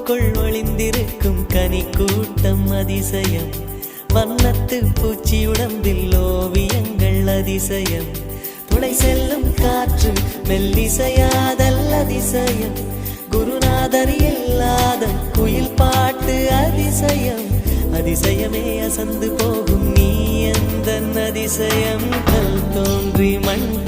பூவுக்குள் ஒளிந்திருக்கும் கனி கூட்டம் அதிசயம். வண்ணத்து பூச்சி உடம்பில் ஓவியங்கள் அதிசயம். துளை செல்லும் காற்று மெல்லிசையாதல் அதிசயம். குருநாதர் இல்லாத குயில் பாட்டு அதிசயம். அதிசயமே அசந்து போகும் நீ எந்த அதிசயம். கல் தோன்றி மண்